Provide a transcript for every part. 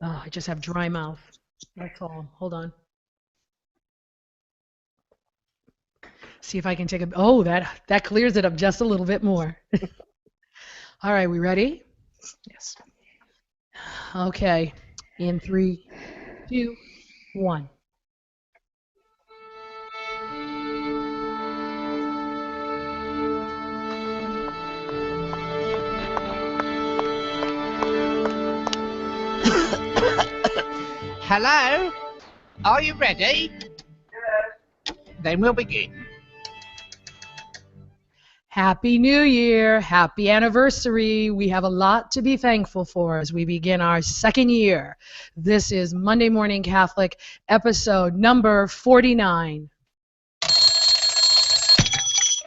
Oh, I just have dry mouth. That's all. Hold on. See if I can take a. Oh, that clears it up just a little bit more. All right, we ready? Yes. Okay. In three, two, one. Hello? Are you ready? Then we'll begin. Happy New Year. Happy anniversary. We have a lot to be thankful for as we begin our second year. This is Monday Morning Catholic, episode number 49.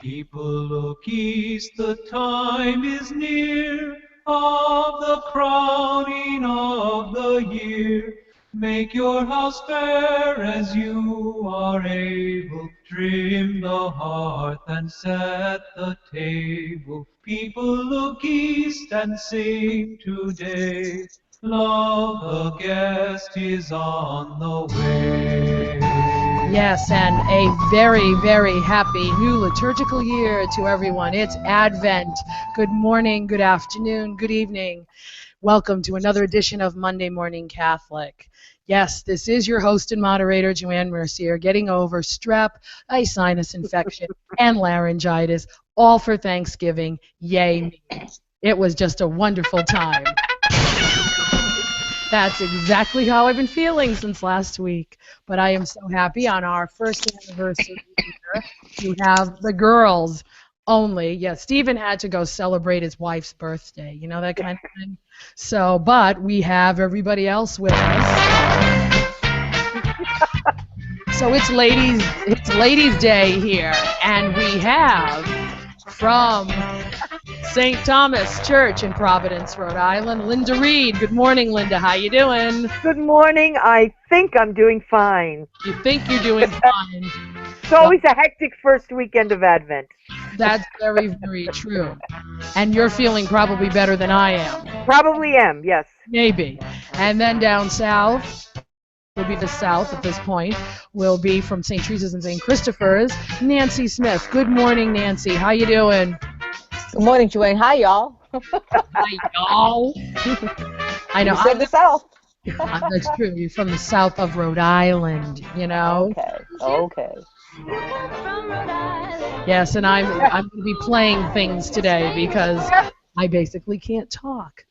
People look east, the time is near of the crowning of the year. Make your house fair as you are able. Trim the hearth and set the table. People look east and sing today. Love, the guest is on the way. Yes, and a very, very happy new liturgical year to everyone. It's Advent. Good morning, good afternoon, good evening. Welcome to another edition of Monday Morning Catholic. Yes, this is your host and moderator, Joanne Mercier, getting over strep, a sinus infection, and laryngitis, all for Thanksgiving. Yay me. It was just a wonderful time. That's exactly how I've been feeling since last week. But I am so happy on our first anniversary here to have the girls only. Yeah, Stephen had to go celebrate his wife's birthday, you know, that kind of thing. So, but we have everybody else with us. So it's ladies' day here, and we have from St. Thomas Church in Providence, Rhode Island, Linda Reed. Good morning, Linda. How you doing? Good morning. I think I'm doing fine. You think you're doing fine. It's always a hectic first weekend of Advent. That's very, very true. And you're feeling probably better than I am. Probably am, yes. Maybe. And then down south, will be the south at this point, will be from St. Teresa's and St. Christopher's, Nancy Smith. Good morning, Nancy. How you doing? Good morning, Joanne. Hi, y'all. Hi, y'all. I know. You said the South. That's true. You're from the south of Rhode Island, you know? Okay. Yes, and I'm going to be playing things today because I basically can't talk.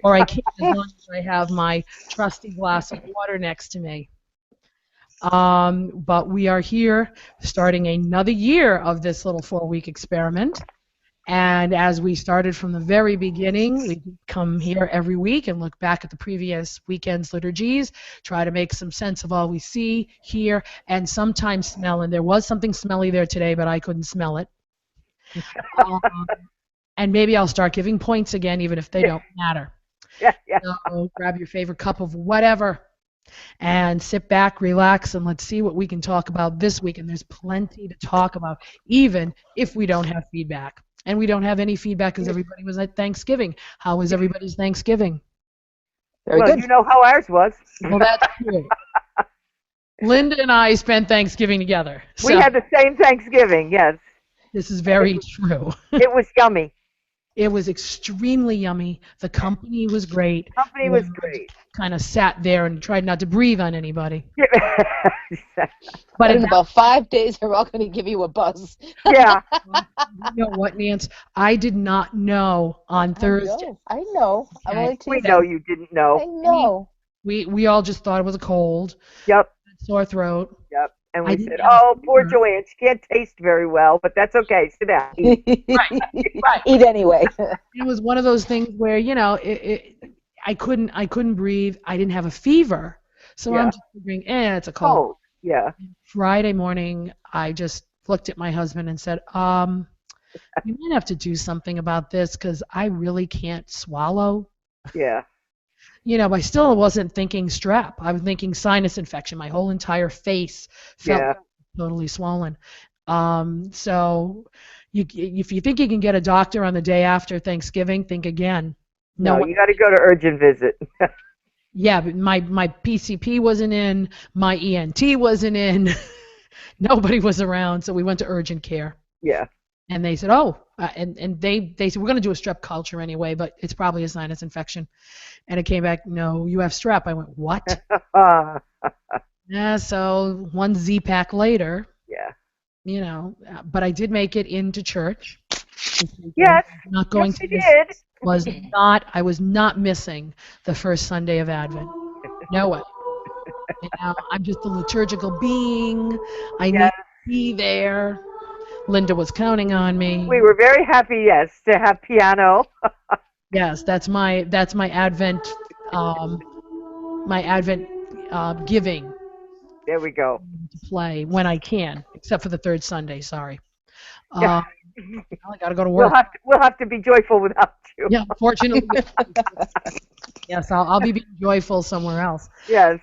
Or I can't as long as I have my trusty glass of water next to me. But we are here starting another year of this little 4-week experiment. And as we started from the very beginning, we come here every week and look back at the previous weekend's liturgies, try to make some sense of all we see, hear, and sometimes smell. And there was something smelly there today, but I couldn't smell it. And maybe I'll start giving points again, even if they don't matter. Yeah. So grab your favorite cup of whatever and sit back, relax, and let's see what we can talk about this week. And there's plenty to talk about, even if we don't have feedback. And we don't have any feedback because everybody was at Thanksgiving. How was everybody's Thanksgiving? Very Well, good. you know how ours was. Well, that's true. Linda and I spent Thanksgiving together. We had the same Thanksgiving, yes. This is very true. It was yummy. It was extremely yummy. The company was great. Company was great. Kind of sat there and tried not to breathe on anybody. Yeah. But In about 5 days, they're all going to give you a buzz. Yeah. You know what, Nance? I did not know on Thursday. I know. I'm Okay. only We teasing. know you didn't I know. know. We all just thought it was a cold, Yep. sore throat. And I we didn't said, have oh, poor fever. Joanne. She can't taste very well, but that's okay. Sit down. Right. Eat anyway. It was one of those things where, you know, I couldn't breathe. I didn't have a fever. So Yeah. I'm just figuring, it's a cold. Cold. Yeah. Friday morning, I just looked at my husband and said, you might have to do something about this because I really can't swallow. Yeah. You know, I still wasn't thinking strep. I was thinking sinus infection. My whole entire face felt Yeah. totally swollen. So if you think you can get a doctor on the day after Thanksgiving, think again. No, one- you got to go to urgent visit. Yeah, but my PCP wasn't in, my ENT wasn't in, nobody was around, so we went to urgent care. Yeah. And they said, oh, and they said, we're going to do a strep culture anyway, but it's probably a sinus infection. And it came back, no, you have strep. I went, what? Yeah, so one Z-Pack later, Yeah. you know, but I did make it into church. Yes. Not going Yes, to you miss, did. I was not missing the first Sunday of Advent. No way. You know, I'm just a liturgical being. I need Yes. to be there. Linda was counting on me. We were very happy, yes, to have piano. Yes, that's my Advent giving There we go. to play when I can, except for the third Sunday. Sorry. Yeah. Well, I gotta go to work. We'll have to be joyful without you. Yeah, fortunately. Yes, I'll be being joyful somewhere else. Yes.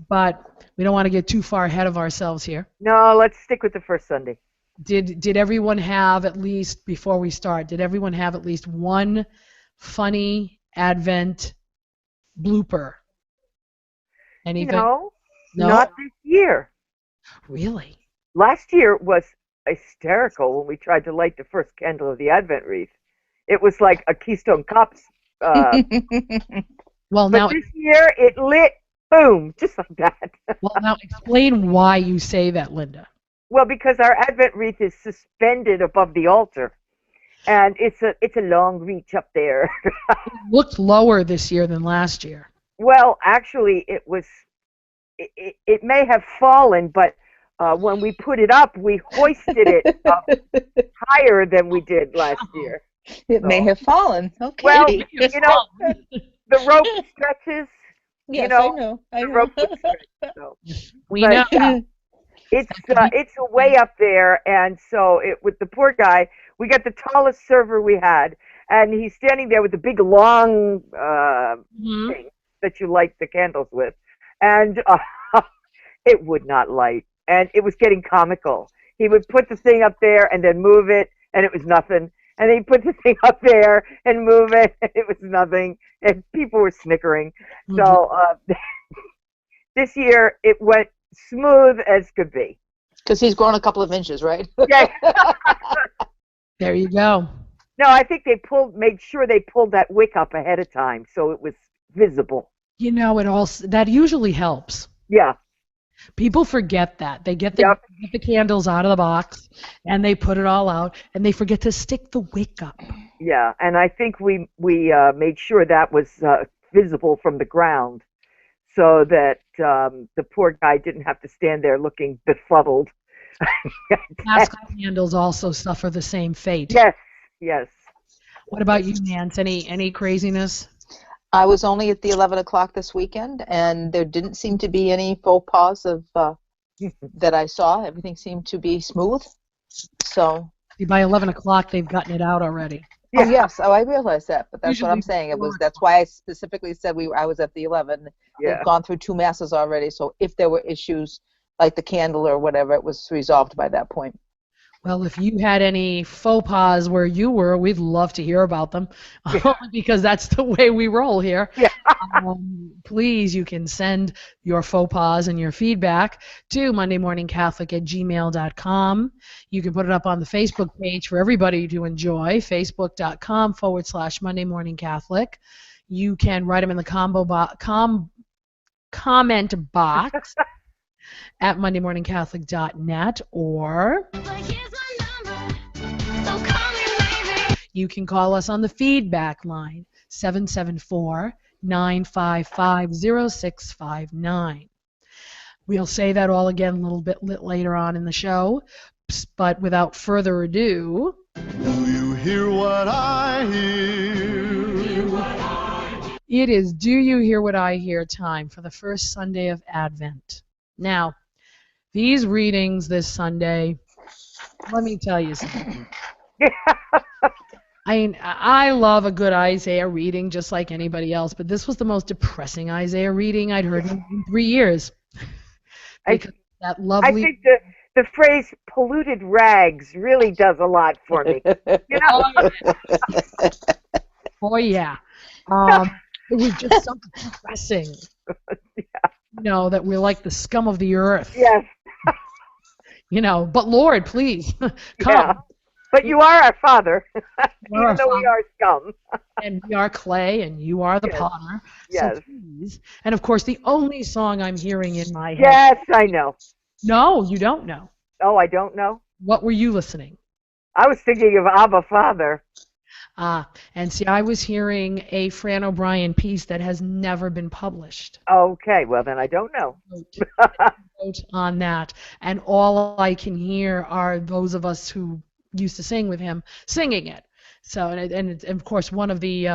But we don't want to get too far ahead of ourselves here. No, let's stick with the first Sunday. Did everyone have at least, before we start, did everyone have at least one funny Advent blooper? Anything? No, No? not this year. Really? Last year was hysterical when we tried to light the first candle of the Advent wreath. It was like a Keystone Cops. Well, But now, this year it lit, boom, just like that. now explain why you say that, Linda. Well, because our Advent wreath is suspended above the altar, and it's a long reach up there. It looked lower this year than last year. Well, actually, it may have fallen, but when we put it up, we hoisted it up higher than we did last year. It may have fallen. Okay. Well, you know, the rope stretches. yes, know, I know. The rope would stretch. So. We But, know. yeah, it's a way up there, and so with the poor guy, we got the tallest server we had, and he's standing there with the big long Mhm. thing that you light the candles with, and it would not light, and it was getting comical. He would put the thing up there and then move it, and it was nothing. And then he'd put the thing up there and move it, and it was nothing. And people were snickering. Mhm. So this year it went smooth as could be. Because he's grown a couple of inches, right? Yeah. There you go. No, I think they made sure they pulled that wick up ahead of time so it was visible. You know, that usually helps. Yeah. People forget that. They get Yep. the candles out of the box, and they put it all out, and they forget to stick the wick up. Yeah, and I think we made sure that was visible from the ground, so that the poor guy didn't have to stand there looking befuddled. Pascal candles also suffer the same fate. Yes, yes. What about you, Nance? Any craziness? I was only at the 11 o'clock this weekend, and there didn't seem to be any faux pas of that I saw. Everything seemed to be smooth. So. By 11 o'clock, they've gotten it out already. Oh yes, I realized that, but that's what I'm Usually saying. before. That's why I specifically said I was at the 11. Yeah. They've gone through 2 masses already, so if there were issues like the candle or whatever, it was resolved by that point. Well, if you had any faux pas where you were, we'd love to hear about them, because that's the way we roll here. Yeah. Please, you can send your faux pas and your feedback to mondaymorningcatholic@gmail.com. You can put it up on the Facebook page for everybody to enjoy, facebook.com/Monday Morning Catholic. You can write them in the comment box at mondaymorningcatholic.net, or you can call us on the feedback line, 774-955-0659. We'll say that all again a little bit later on in the show, but without further ado... Do you hear what I hear? It is Do You Hear What I Hear time for the first Sunday of Advent. Now, these readings this Sunday, let me tell you something. I mean, I love a good Isaiah reading just like anybody else, but this was the most depressing Isaiah reading I'd heard in 3 years. Because that lovely... I think the phrase polluted rags really does a lot for me. You know? Oh, yeah. It was just so depressing. You know, that we're like the scum of the earth. Yes. You know, but Lord, please, come. Yeah. But you are our Father, You are our even though we Father. are scum. And we are clay, and you are the Yes. potter. Yes. So please. And of course, the only song I'm hearing in my head. Yes, I know. No, you don't know. Oh, I don't know. What were you listening? I was thinking of Abba Father. And see, I was hearing a Fran O'Brien piece that has never been published. Okay, well then I don't know. Note on that, and all I can hear are those of us who used to sing with him singing it. So, and it's, of course, one of the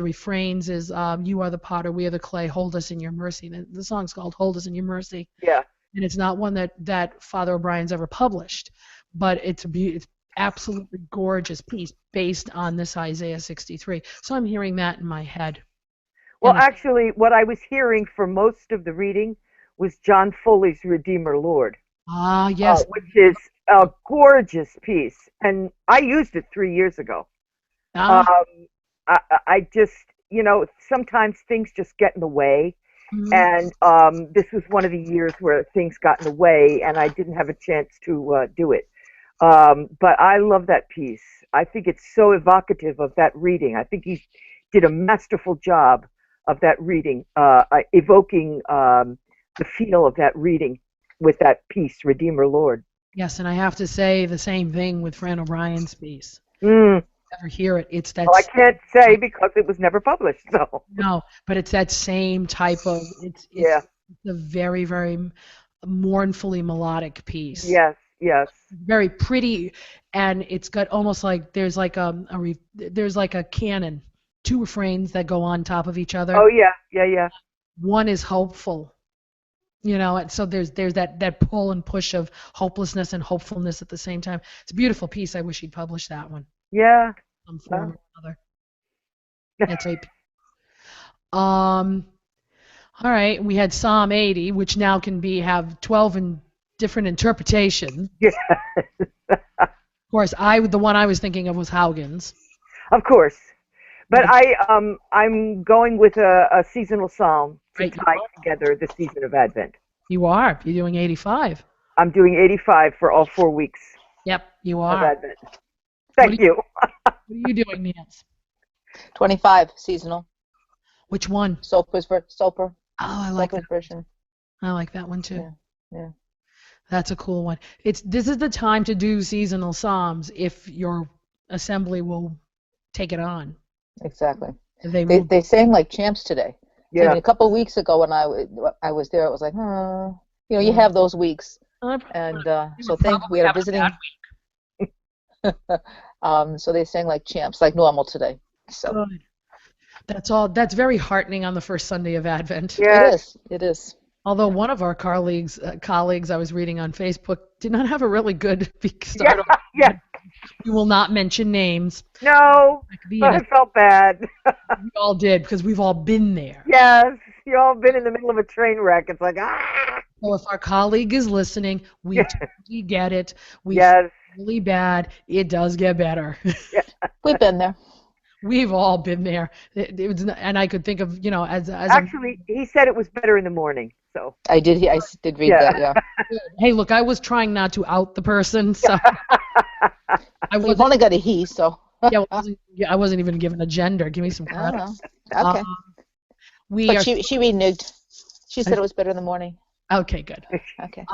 refrains is "You are the potter, we are the clay. Hold us in your mercy." The song's called "Hold Us in Your Mercy," Yeah. and it's not one that Father O'Brien's ever published, but it's absolutely gorgeous piece based on this Isaiah 63. So I'm hearing that in my head. Well, And actually, what I was hearing for most of the reading was John Foley's Redeemer Lord, yes, which is a gorgeous piece, and I used it 3 years ago. ah, I just, sometimes things just get in the way, mhm. and this was one of the years where things got in the way, and I didn't have a chance to do it. But I love that piece. I think it's so evocative of that reading. I think he did a masterful job of that reading, evoking the feel of that reading with that piece, Redeemer Lord. Yes, and I have to say the same thing with Fran O'Brien's piece. Mm. Never hear it. It's that Well, I can't say because it was never published, so. no, but it's that same type of Yeah. it's a very, very mournfully melodic piece. Yes, yes. Very pretty, and it's got almost like there's like there's like a canon, two refrains that go on top of each other. Oh, yeah, yeah, yeah. One is hopeful, and so there's that pull and push of hopelessness and hopefulness at the same time. It's a beautiful piece. I wish he'd published that one. Yeah. Some form or another. That's right. All right, we had Psalm 80, which now can have 12 different interpretations. Yeah. Of course, the one I was thinking of was Haugens. Of course. But I'm going with a seasonal psalm to Right. tie together the season of Advent. You're doing 85. I'm doing 85 for all 4 weeks Yep, you of are. Advent. Thank you. What are you doing, Nance? 25 seasonal. Which one? Soper's Oh, I like Soper's that. version. I like that one too. Yeah, yeah. That's a cool one. This is the time to do seasonal psalms if your assembly will take it on. Exactly. They They, will. they sang like champs today. I Yeah. mean, a couple of weeks ago when I was there, it was like, you have those weeks, and so we had a visiting. So they sang like champs, like normal today. So Good. That's all. That's very heartening on the first Sunday of Advent. Yeah. it is. It is. Although one of our colleagues I was reading on Facebook did not have a really good start. Yeah. We will not mention names. No. That could be I felt bad. we all did because we've all been there. Yes. You all been in the middle of a train wreck. It's like, So if our colleague is listening, we totally get it. We Yes. feel really bad. It does get better. We've been there. We've all been there. It was, and I could think of, as Actually, he said it was better in the morning. So. I did read Yeah. that. Yeah. hey, look, I was trying not to out the person, so We've only got a he, so. I wasn't even given a gender. Give me some credit. Okay. We are But she reneged. She said it was better in the morning. okay. Good. Okay.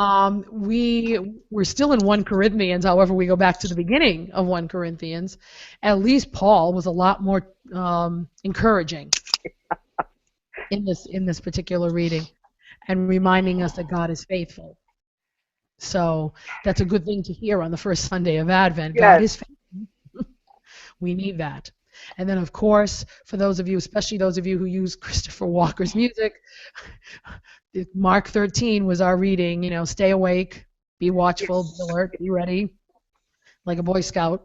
We're still in 1 Corinthians. However, we go back to the beginning of 1 Corinthians. At least Paul was a lot more encouraging in this particular reading, and reminding us that God is faithful. So that's a good thing to hear on the first Sunday of Advent. Yes. God is faithful. We need that. And then, of course, for those of you, especially those of you who use Christopher Walker's music, Mark 13 was our reading. Stay awake, be watchful, be alert, be ready, like a Boy Scout,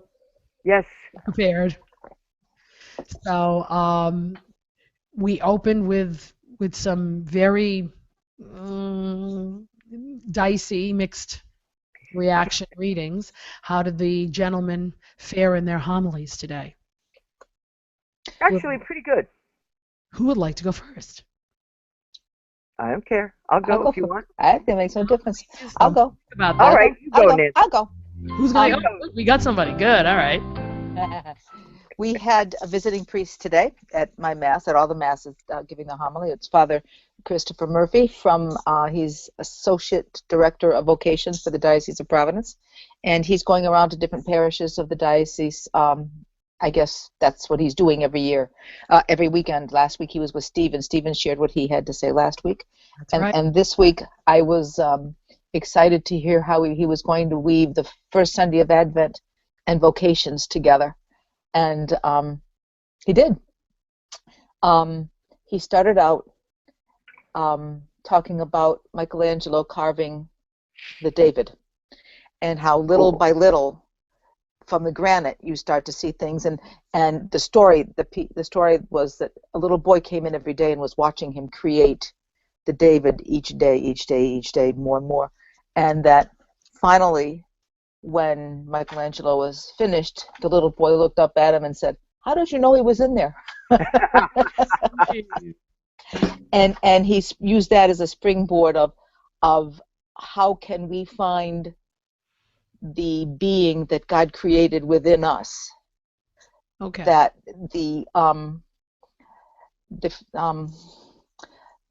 Yes. prepared. So we opened with some very dicey, mixed reaction readings. How did the gentlemen fare in their homilies today? Actually, pretty good. Who would like to go first? I don't care. I'll go if you want. I think it makes no difference. I'll go. About All that. right, you go, Nancy. I'll go. Who's going to go? We got somebody. Good. All right. We had a visiting priest today at my mass, at all the masses, giving the homily. It's Father Christopher Murphy from, he's Associate Director of Vocations for the Diocese of Providence, and he's going around to different parishes of the diocese. I guess that's what he's doing every year, every weekend. Last week he was with Stephen. Stephen shared what he had to say last week. That's right. And this week I was excited to hear how he was going to weave the first Sunday of Advent and vocations together. And he did. He started out talking about Michelangelo carving the David, and how little by little, from the granite, you start to see things. And the story was that a little boy came in every day and was watching him create the David each day, more and more, and that finally, when Michelangelo was finished, the little boy looked up at him and said, "How did you know he was in there?" and he's used that as a springboard of how can we find the being that God created within us. Okay. That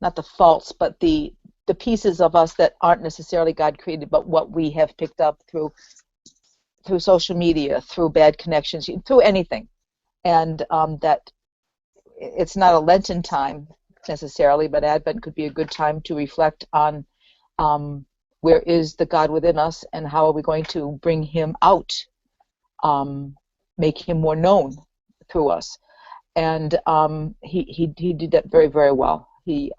not the faults, but the pieces of us that aren't necessarily God created, but what we have picked up through social media, through bad connections, through anything. And that it's not a Lenten time necessarily, but Advent could be a good time to reflect on where is the God within us, and how are we going to bring him out, make him more known through us. And he did that very, very well. He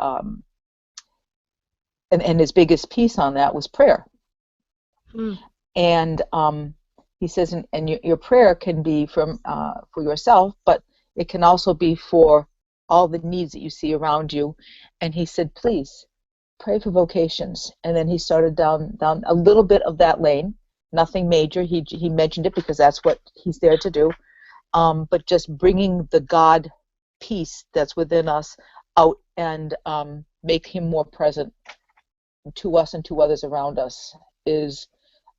and his biggest piece on that was prayer. And he says, and your prayer can be for yourself, but it can also be for all the needs that you see around you. And he said, please pray for vocations. And then he started down a little bit of that lane, nothing major. He mentioned it because that's what he's there to do. But just bringing the God peace that's within us out, and make him more present to us and to others around us is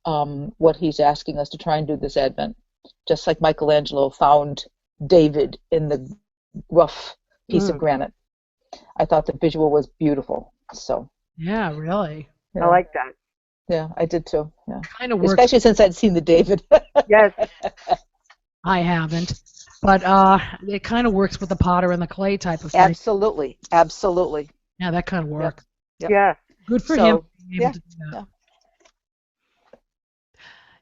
what he's asking us to try and do this Advent. Just like Michelangelo found David in the rough piece of granite. I thought the visual was beautiful. So Yeah, really. yeah. I like that. Yeah, I did too. Yeah, Kind of works. especially since I'd seen the David. Yes. I haven't. But it kind of works with the potter and the clay type of thing. Absolutely. Yeah, that kind of works. Yep. Yes. Good for So, him being able yeah, to do that. yeah.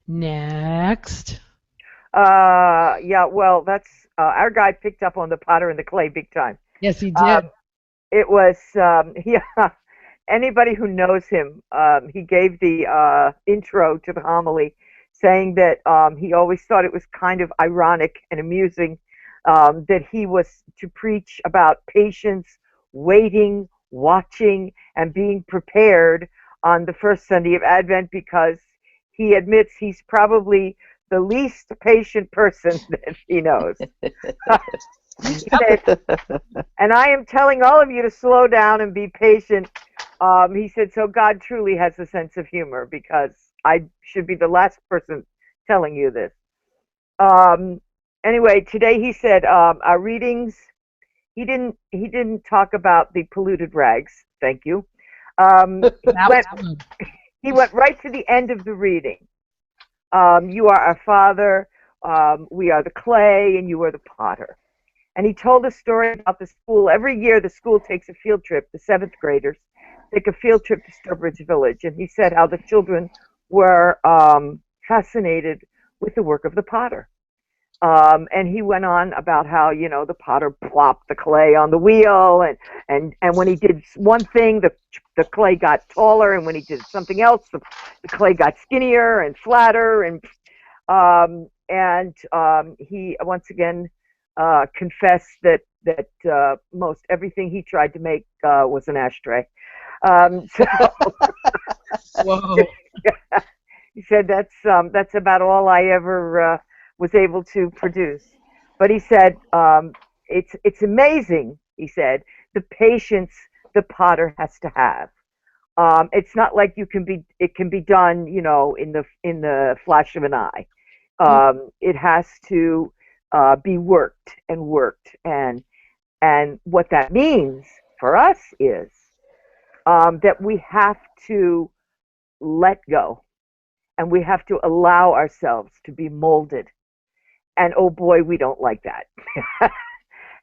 Next. Yeah, well, that's our guy picked up on the potter and the clay big time. Yes, he did. It was, yeah, anybody who knows him, he gave the intro to the homily saying that he always thought it was kind of ironic and amusing that he was to preach about patience, waiting, watching, and being prepared on the first Sunday of Advent, because he admits he's probably the least patient person that he knows. He said, and I am telling all of you to slow down and be patient. He said, so God truly has a sense of humor, because I should be the last person telling you this. Anyway, today he said our readings. He didn't talk about the polluted rags. Thank you. He went right to the end of the reading. You are our Father. We are the clay, and you are the potter. And he told a story about the school. Every year, the school takes a field trip. The 7th graders take a field trip to Sturbridge Village, and he said how the children were fascinated with the work of the potter. And he went on about how, the potter plopped the clay on the wheel, and when he did one thing, the clay got taller, and when he did something else, the clay got skinnier and flatter, and he once again confessed that most everything he tried to make was an ashtray. Whoa. He said that's about all I ever was able to produce. But he said it's amazing he said, the patience the potter has to have. It's not like it can be done, in the flash of an eye. It has to be worked and worked, and what that means for us is that we have to let go, and we have to allow ourselves to be molded. And oh boy, we don't like that.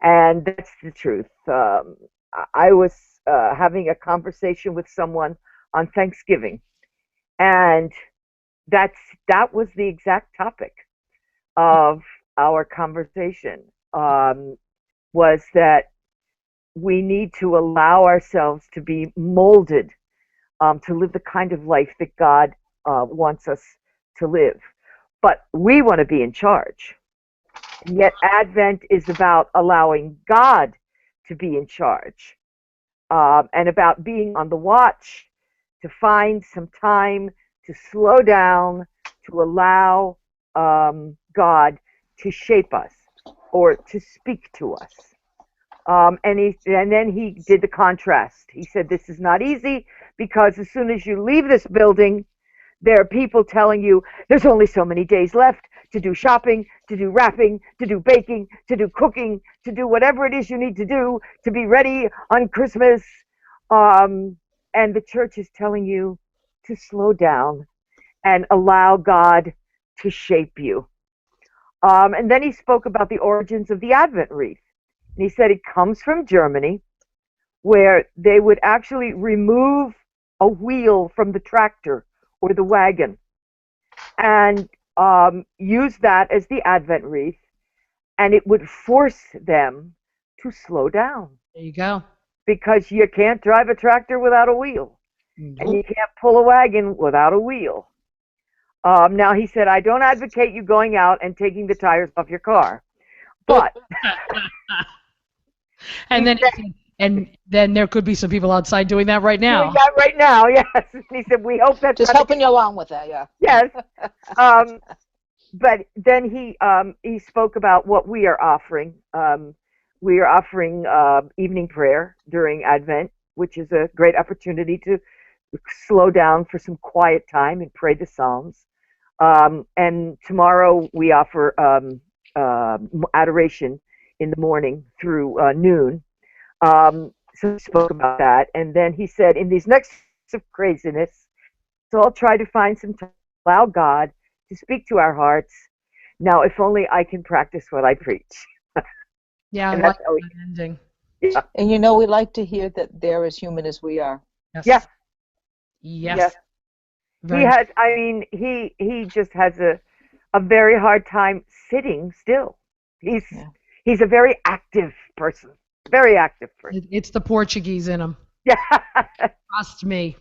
And that's the truth. I was having a conversation with someone on Thanksgiving, and that was the exact topic of our conversation, was that we need to allow ourselves to be molded to live the kind of life that God wants us to live. But we want to be in charge. And yet Advent is about allowing God to be in charge, and about being on the watch to find some time to slow down, to allow God to shape us or to speak to us. And then he did the contrast. He said, this is not easy, because as soon as you leave this building, there are people telling you there's only so many days left to do shopping, to do wrapping, to do baking, to do cooking, to do whatever it is you need to do to be ready on Christmas. And the church is telling you to slow down and allow God to shape you. And then he spoke about the origins of the Advent wreath. And he said it comes from Germany, where they would actually remove a wheel from the tractor or the wagon and use that as the Advent wreath, and it would force them to slow down. There you go. Because you can't drive a tractor without a wheel, and you can't pull a wagon without a wheel. Now, he said, I don't advocate you going out and taking the tires off your car, but... and then there could be some people outside doing that right now. Doing that right now, yes. He said, we hope that's... Just helping you along with that, yeah. Yes. But then he spoke about what we are offering. We are offering evening prayer during Advent, which is a great opportunity to slow down for some quiet time and pray the Psalms. And tomorrow we offer adoration in the morning through noon. So he spoke about that. And then he said, in these next of craziness, so I'll try to find some time to allow God to speak to our hearts. Now, if only I can practice what I preach. Yeah, I And like that's how that ending. Yeah. And we like to hear that they're as human as we are. Yes. Yeah. Yes. Yes. Very He has, I mean, he just has a very hard time sitting still. He's a very active person. Very active person. It's the Portuguese in him. Yeah. Trust me.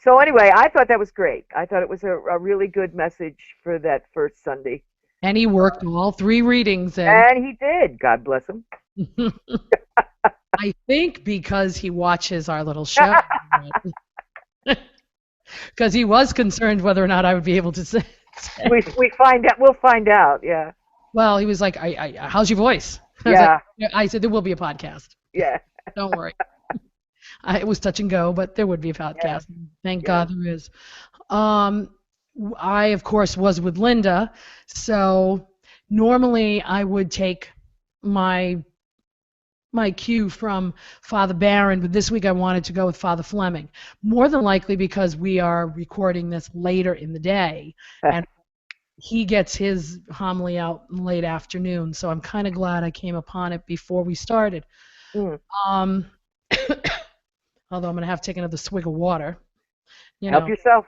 So anyway, I thought that was great. I thought it was a really good message for that first Sunday. And he worked all 3 readings in. And he did. God bless him. I think because he watches our little show. Because he was concerned whether or not I would be able to say. We find out. We'll find out. Yeah. Well, he was like, how's your voice? Yeah. I said, there will be a podcast. Yeah. Don't worry. It was touch and go, but there would be a podcast. Yeah. Thank God there is. I, of course, was with Linda, so normally I would take my cue from Father Barron, but this week I wanted to go with Father Fleming, more than likely because we are recording this later in the day, and he gets his homily out in late afternoon, so I'm kind of glad I came upon it before we started. Although I'm going to have to take another swig of water. Help yourself.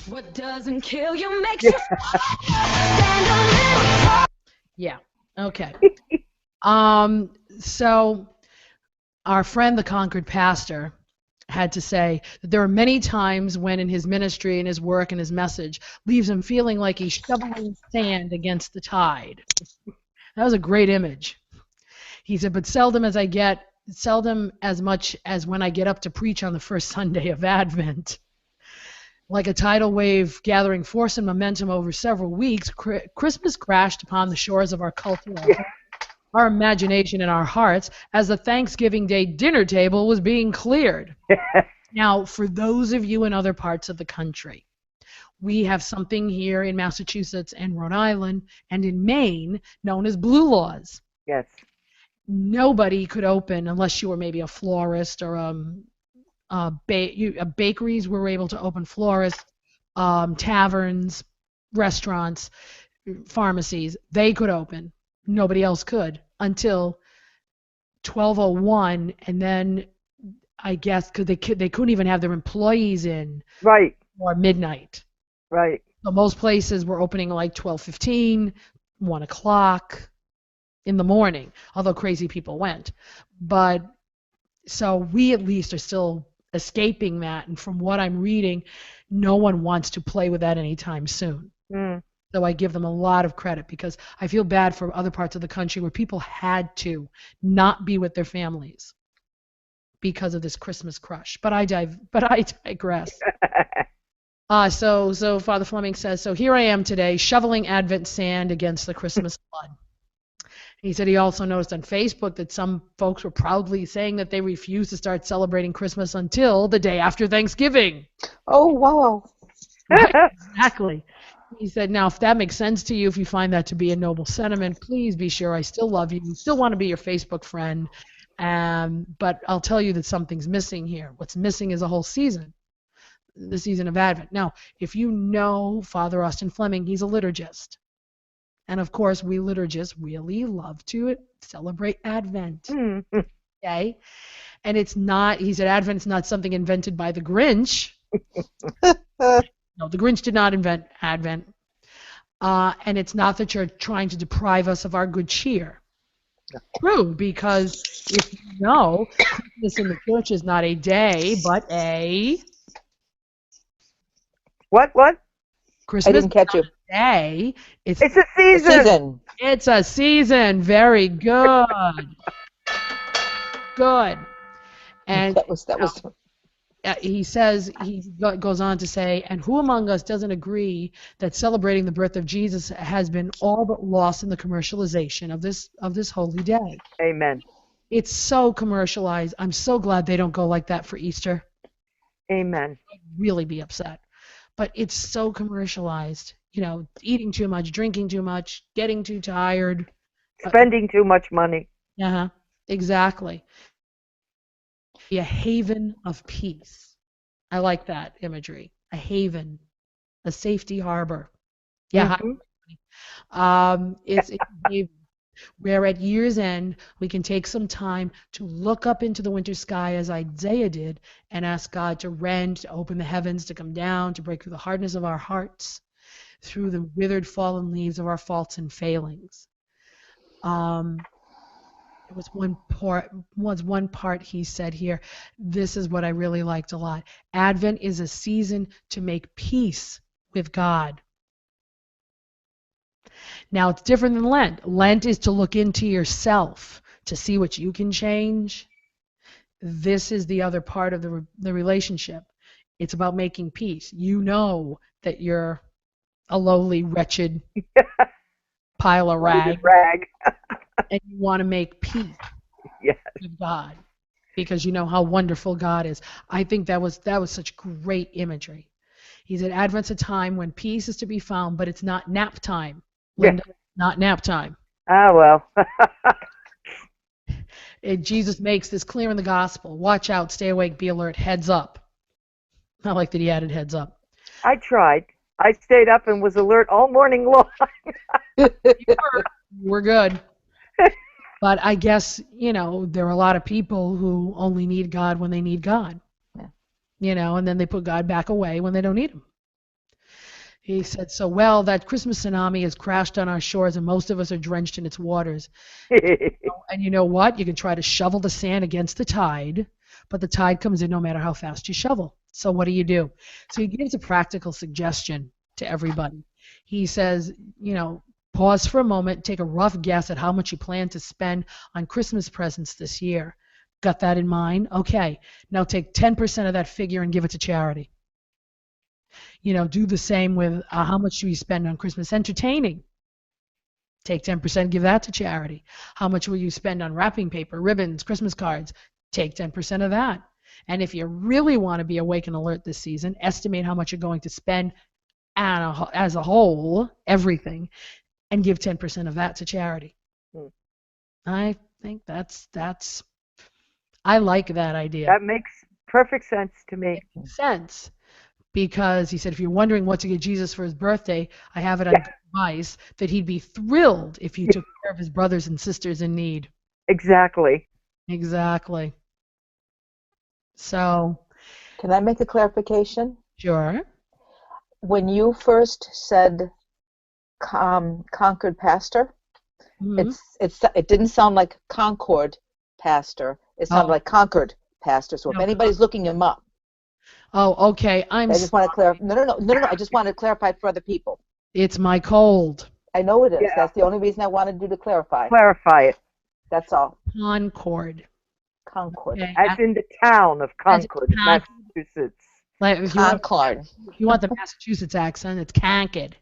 What doesn't kill you makes you stand a little. Yeah. Okay. So our friend, the Concord pastor, had to say that there are many times when in his ministry and his work and his message leaves him feeling like he's shoveling sand against the tide. That was a great image. He said, but seldom as much as when I get up to preach on the first Sunday of Advent. Like a tidal wave gathering force and momentum over several weeks, Christmas crashed upon the shores of our cultural our imagination and our hearts as the Thanksgiving Day dinner table was being cleared. Now, for those of you in other parts of the country, we have something here in Massachusetts and Rhode Island and in Maine known as blue laws. Yes. Nobody could open unless you were maybe a florist or bakeries were able to open, florists, taverns, restaurants, pharmacies. They could open. Nobody else could until 12:01, and then I guess because they couldn't even have their employees in Right. or midnight. Right. So most places were opening like 12:15, 1 o'clock in the morning, although crazy people went. But so we at least are still escaping that, and from what I'm reading, no one wants to play with that anytime soon. Mm. So I give them a lot of credit because I feel bad for other parts of the country where people had to not be with their families because of this Christmas crush. But I digress. So Father Fleming says, so here I am today shoveling Advent sand against the Christmas flood. He said he also noticed on Facebook that some folks were proudly saying that they refuse to start celebrating Christmas until the day after Thanksgiving. Oh, wow. Right, exactly. He said, now, if that makes sense to you, if you find that to be a noble sentiment, please be sure I still love you, still want to be your Facebook friend, but I'll tell you that something's missing here. What's missing is a whole season, the season of Advent. Now, if you know Father Austin Fleming, he's a liturgist. And, of course, we liturgists really love to celebrate Advent. Okay? And it's not, he said, Advent's not something invented by the Grinch. No, the Grinch did not invent Advent. And it's not that you're trying to deprive us of our good cheer. True, because if you know, Christmas in the church is not a day, but a... What? Christmas I didn't catch you. is not a day. It's a season. It's a season. Very good. Good. And That was he says, he goes on to say, and who among us doesn't agree that celebrating the birth of Jesus has been all but lost in the commercialization of this holy day? Amen. It's so commercialized. I'm so glad they don't go like that for Easter. Amen. I'd really be upset. But it's so commercialized. You know, eating too much, drinking too much, getting too tired. Spending too much money. Uh-huh. Exactly. Be a haven of peace. I like that imagery. A haven, a safety harbor. Yeah. It's a haven where at year's end we can take some time to look up into the winter sky as Isaiah did and ask God to rend, to open the heavens, to come down, to break through the hardness of our hearts, through the withered fallen leaves of our faults and failings. There was one part he said here, this is what I really liked a lot. Advent is a season to make peace with God. Now, it's different than Lent. Lent is to look into yourself, to see what you can change. This is the other part of the relationship. It's about making peace. You know that you're a lowly, wretched pile of rag. And you want to make peace with God because you know how wonderful God is. I think that was such great imagery. He said, Advent's a time when peace is to be found, but it's not nap time. Linda, not nap time. Ah, well. Jesus makes this clear in the gospel. Watch out, stay awake, be alert, heads up. I like that he added heads up. I tried. I stayed up and was alert all morning long. We're good. But I guess, there are a lot of people who only need God when they need God. Yeah. And then they put God back away when they don't need him. He said, that Christmas tsunami has crashed on our shores and most of us are drenched in its waters. And you know what? You can try to shovel the sand against the tide, but the tide comes in no matter how fast you shovel. So what do? So he gives a practical suggestion to everybody. He says, pause for a moment, take a rough guess at how much you plan to spend on Christmas presents this year. Got that in mind? Okay. Now take 10% of that figure and give it to charity. Do the same with how much do you spend on Christmas entertaining? Take 10%, give that to charity. How much will you spend on wrapping paper, ribbons, Christmas cards? Take 10% of that. And if you really want to be awake and alert this season, estimate how much you're going to spend as a whole, everything, and give 10% of that to charity. Hmm. I think that's I like that idea. That makes perfect sense to me. It makes sense. Because he said, if you're wondering what to get Jesus for his birthday, I have it on Yeah. good advice that he'd be thrilled if you took care of his brothers and sisters in need. Exactly. Exactly. So, Can I make a clarification? sure. When you first said Concord Pastor, Mhm. it didn't sound like Concord Pastor. It sounded Oh. like Concord Pastor. So if No. anybody's looking him up, Oh, okay. I just want to clarify. No. I just want to clarify for other people. It's my cold. I know it is. Yeah. That's the only reason I wanted you to clarify. Clarify it. That's all. Concord. Concord. Okay. As in the town of As in Concord, Concord. Massachusetts. Like, if Concord. you want the Massachusetts accent, it's Concord.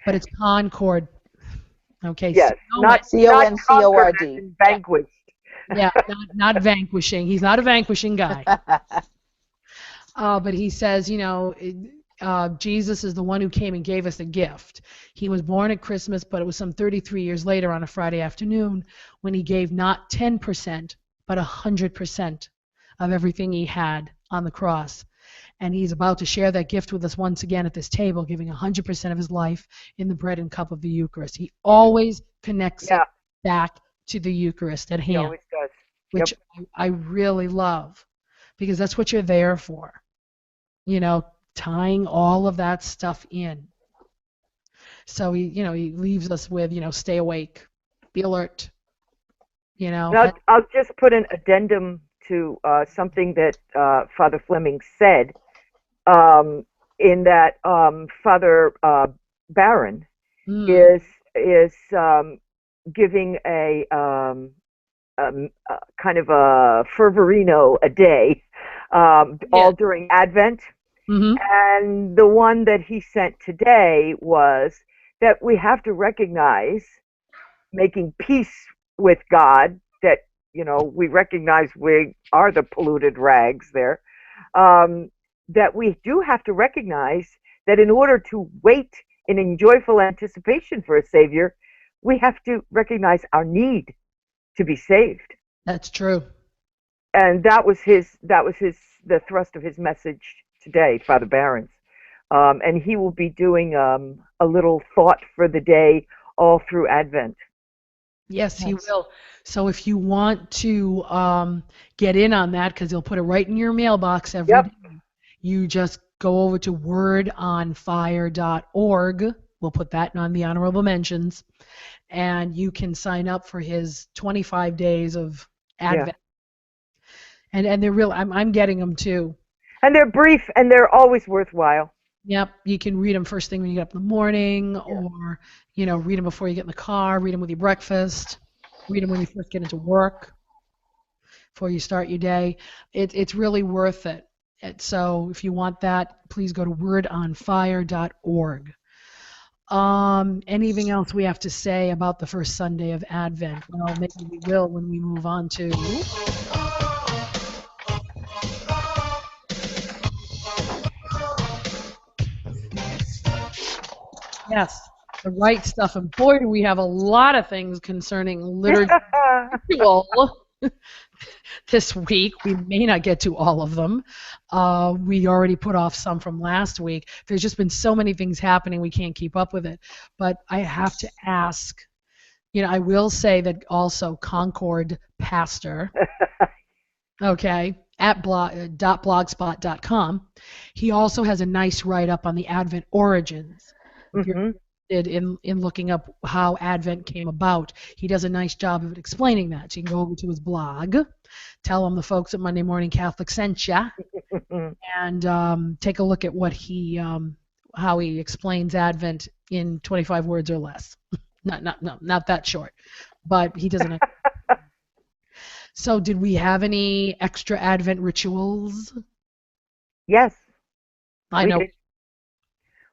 But it's Concord. Okay. Yes, so not C-O-N-C-O-R-D. conquered, as in vanquished. yeah, not vanquishing. He's not a vanquishing guy. But he says, Jesus is the one who came and gave us a gift. He was born at Christmas, but it was some 33 years later on a Friday afternoon when he gave not 10%, but 100% of everything he had on the cross. And he's about to share that gift with us once again at this table, giving 100% of his life in the bread and cup of the Eucharist. He always connects Yeah. it back to the Eucharist at He hand, always does. which I really love, because that's what you're there for. Tying all of that stuff in. So he leaves us with, stay awake, be alert. Now, I'll just put an addendum to something that Father Fleming said, in that Father Barron Mm, is giving a kind of a fervorino a day, all during Advent. mhm. And the one that he sent today was that we have to recognize making peace with God, that, we recognize we are the polluted rags there, that we do have to recognize that in order to wait in joyful anticipation for a Savior, we have to recognize our need to be saved. That's true. And that was the thrust of his message today, Father Barron's. And he will be doing a little thought for the day all through Advent. Yes, he will. So if you want to get in on that, because he'll put it right in your mailbox every Yep. day, you just go over to wordonfire.org. We'll put that on the honorable mentions, and you can sign up for his 25 days of Advent. And they're real. I'm getting them too. And they're brief, and they're always worthwhile. Yep, you can read them first thing when you get up in the morning, or read them before you get in the car, read them with your breakfast, read them when you first get into work, before you start your day. It's really worth it. So if you want that, please go to wordonfire.org. Anything else we have to say about the first Sunday of Advent? Well, maybe we will when we move on to... Yes, the right stuff. And boy, do we have a lot of things concerning liturgy this week. We may not get to all of them. We already put off some from last week. There's just been so many things happening, we can't keep up with it. But I have to ask, I will say that also Concord Pastor, okay, at blogspot.com, he also has a nice write-up on the Advent origins. If you're interested in looking up how Advent came about, he does a nice job of explaining that. So you can go over to his blog, tell him the folks at Monday Morning Catholic sent ya, and take a look at what how he explains Advent in 25 words or less. Not that short, but he doesn't. So did we have any extra Advent rituals? Yes. I know.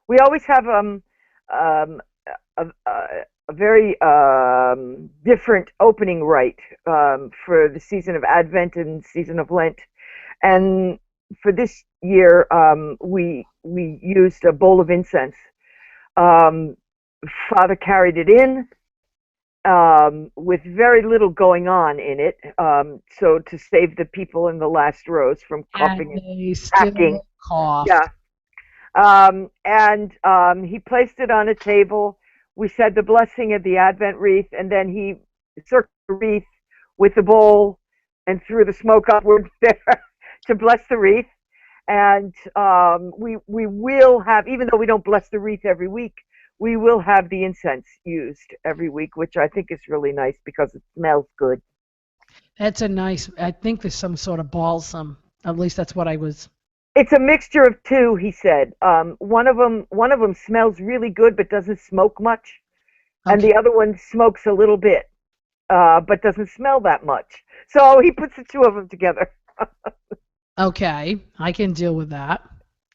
We always have a very different opening rite for the season of Advent and season of Lent. And for this year, we used a bowl of incense. Father carried it in with very little going on in it, so to save the people in the last rows from coughing And they and hacking. still coughed. Yeah. And he placed it on a table. We said the blessing of the Advent wreath, and then he circled the wreath with the bowl and threw the smoke upward there to bless the wreath. And we will have, even though we don't bless the wreath every week, we will have the incense used every week, which I think is really nice because it smells good. That's a nice, I think there's some sort of balsam. At least that's what I was. It's a mixture of two, he said. One of them smells really good but doesn't smoke much, and Okay. the other one smokes a little bit but doesn't smell that much. So he puts the two of them together. Okay, I can deal with that.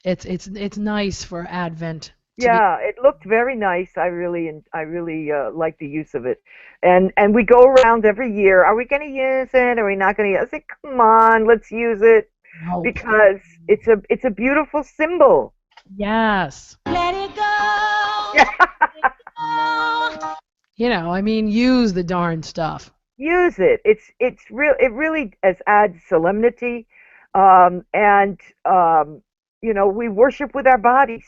It's nice for Advent. Yeah, it looked very nice. I really like the use of it, and we go around every year. Are we going to use it? Are we not going to use it? Come on, let's use it No. because it's a beautiful symbol. Yes. Let it go. Let it go. You know, I mean, use the darn stuff. Use it. It really adds solemnity, and you know, we worship with our bodies.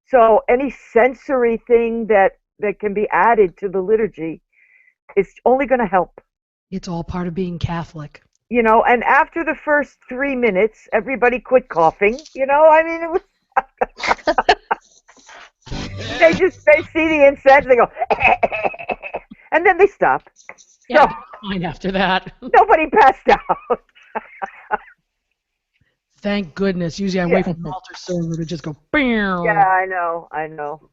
So any sensory thing that can be added to the liturgy is only going to help. It's all part of being Catholic. You know, and after the first 3 minutes, everybody quit coughing. You know, I mean, it was. they see the incense, they go, and then they stop. Yeah, So fine after that. nobody passed out. Thank goodness. Usually I wait for the altar server to just go, bam. Yeah, I know.